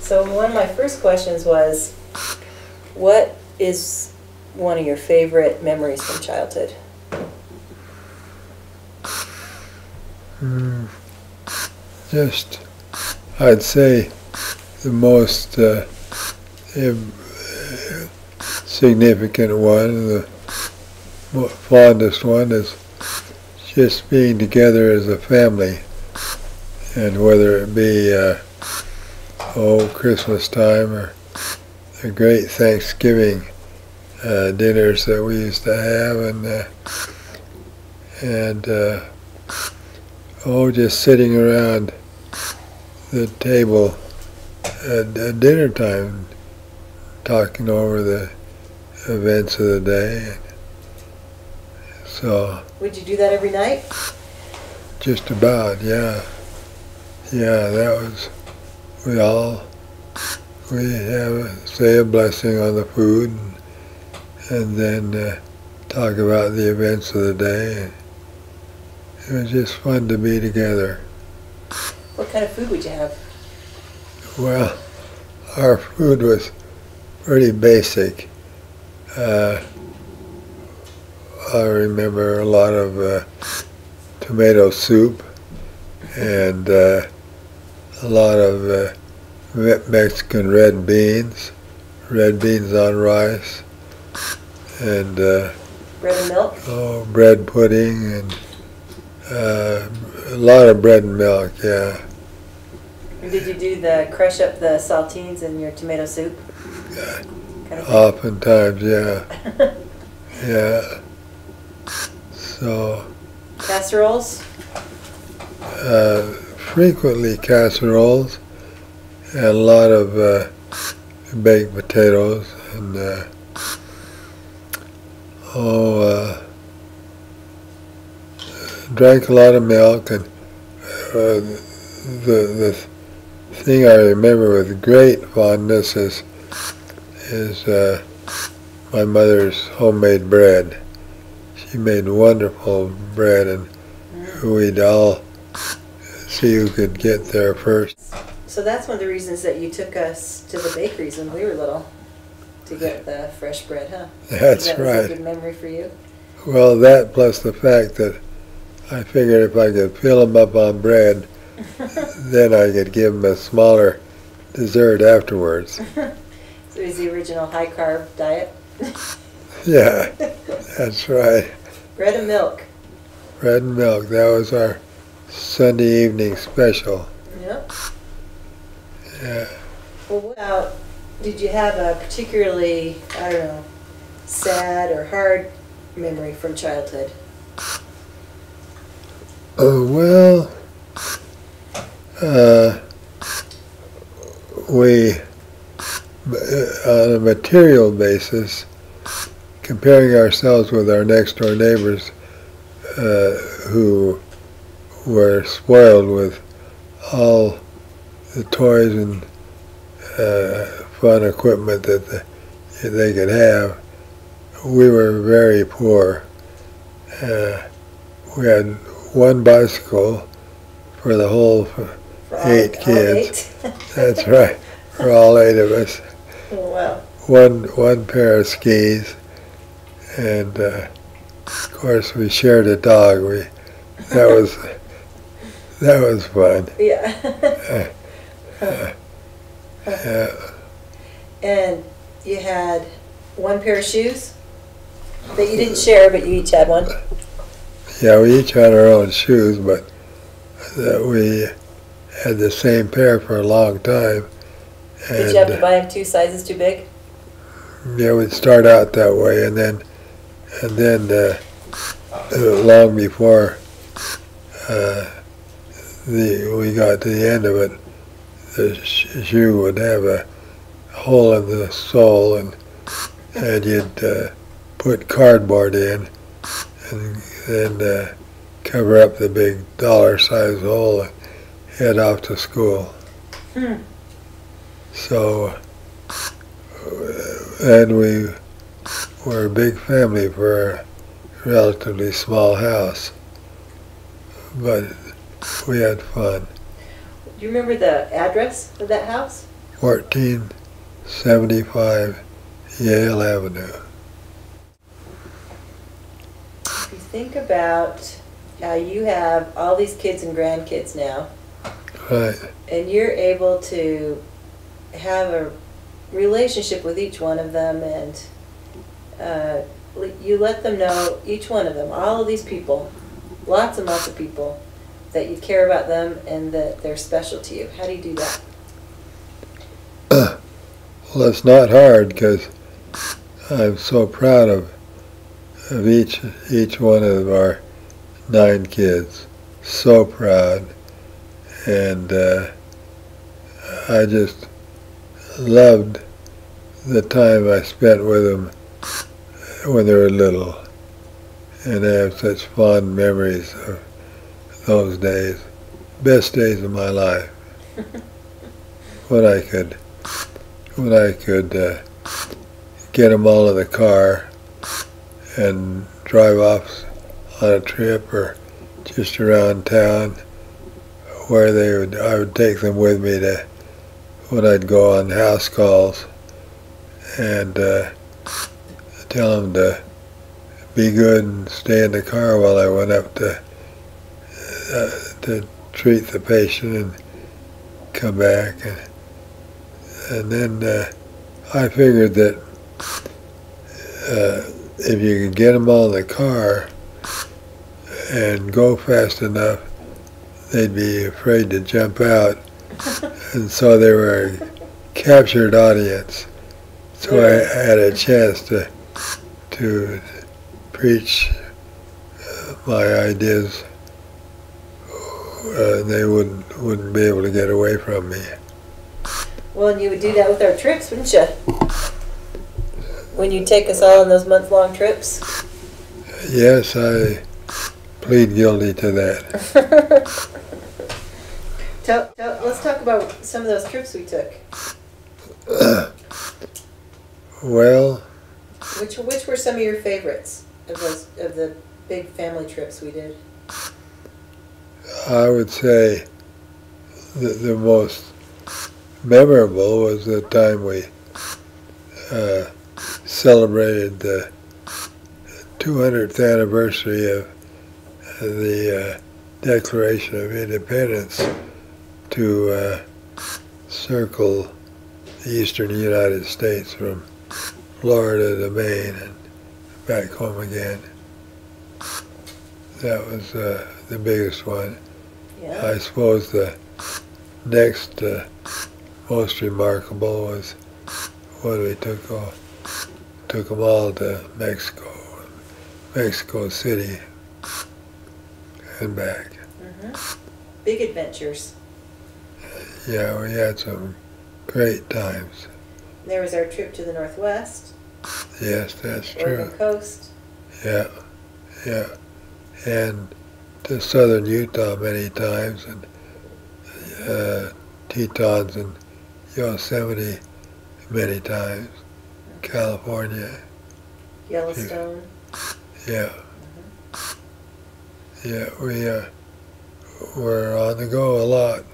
So one of my first questions was, what is one of your favorite memories from childhood? Just, I'd say the most significant one, the fondest one, is just being together as a family, and whether it be Christmas time or the great Thanksgiving dinners that we used to have, and just sitting around the table at dinner time, talking over the events of the day. So. Would you do that every night? Just about, yeah. Yeah, that was, we say a blessing on the food, and then talk about the events of the day. It was just fun to be together. What kind of food would you have? Well, our food was pretty basic. I remember a lot of tomato soup and a lot of Mexican red beans on rice, and bread and milk? Bread pudding, and a lot of bread and milk, yeah. And did you crush up the saltines in your tomato soup? Kind of oftentimes, yeah. Yeah. So. Casseroles? Frequently casseroles, and a lot of baked potatoes, and drank a lot of milk, and the thing I remember with great fondness is my mother's homemade bread. She made wonderful bread, and we'd all see who could get there first. So that's one of the reasons that you took us to the bakeries when we were little, to get the fresh bread, huh? That's right. That was a good memory for you? Well, that plus the fact that I figured if I could fill them up on bread, then I could give them a smaller dessert afterwards. So it was the original high-carb diet? Yeah, that's right. Bread and milk. Bread and milk, that was our Sunday evening special. Yep. Yeah. Well, what about, did you have a particularly, I don't know, sad or hard memory from childhood? Well, we, on a material basis, comparing ourselves with our next door neighbors who were spoiled with all the toys and fun equipment that they could have, we were very poor. We had one bicycle for the whole for 8 kids. All 8? That's right, for all 8 of us. Oh, wow. One pair of skis, and of course we shared a dog. That was fun. Yeah. Yeah. And you had one pair of shoes that you didn't share, but you each had one. Yeah, we each had our own shoes, but we had the same pair for a long time. And did you have to buy them 2 sizes too big? Yeah, we'd start out that way, and then long before we got to the end of it, the shoe would have a hole in the sole, and you'd put cardboard in, and then cover up the big dollar-sized hole and head off to school. So, and we were a big family for a relatively small house, but we had fun. Do you remember the address of that house? 1475 Yale Avenue. If you think about how you have all these kids and grandkids now, Right. and you're able to have a relationship with each one of them, and you let them know, each one of them, all of these people, lots and lots of people, that you care about them and that they're special to you. How do you do that? Well, it's not hard because I'm so proud of each one of our 9 kids. So proud. And I just loved the time I spent with them when they were little. And I have such fond memories of those days. Best days of my life. When I could get them all in the car and drive off on a trip or just around town, where I would take them with me to when I'd go on house calls, and tell them to be good and stay in the car while I went up to treat the patient and come back. And then I figured that if you could get them all in the car and go fast enough, they'd be afraid to jump out. And so they were a captured audience. So I had a chance to preach my ideas. They wouldn't be able to get away from me. Well, and you would do that with our trips, wouldn't you? When you take us all on those month-long trips? Yes, I plead guilty to that. Let's talk about some of those trips we took. Well, Which were some of your favorites of the big family trips we did? I would say the most memorable was the time we celebrated the 200th anniversary of the Declaration of Independence to circle the eastern United States from Florida to Maine and back home again. That was the biggest one. Yeah. I suppose the next most remarkable was when we took them all to Mexico City and back. Mm-hmm. Big adventures. Yeah, we had some great times. There was our trip to the Northwest. Yes, that's Oregon true. coast. Yeah, yeah. And to southern Utah many times, and Tetons and Yosemite many times. California. Yellowstone. Yeah. Mm-hmm. Yeah, we were on the go a lot.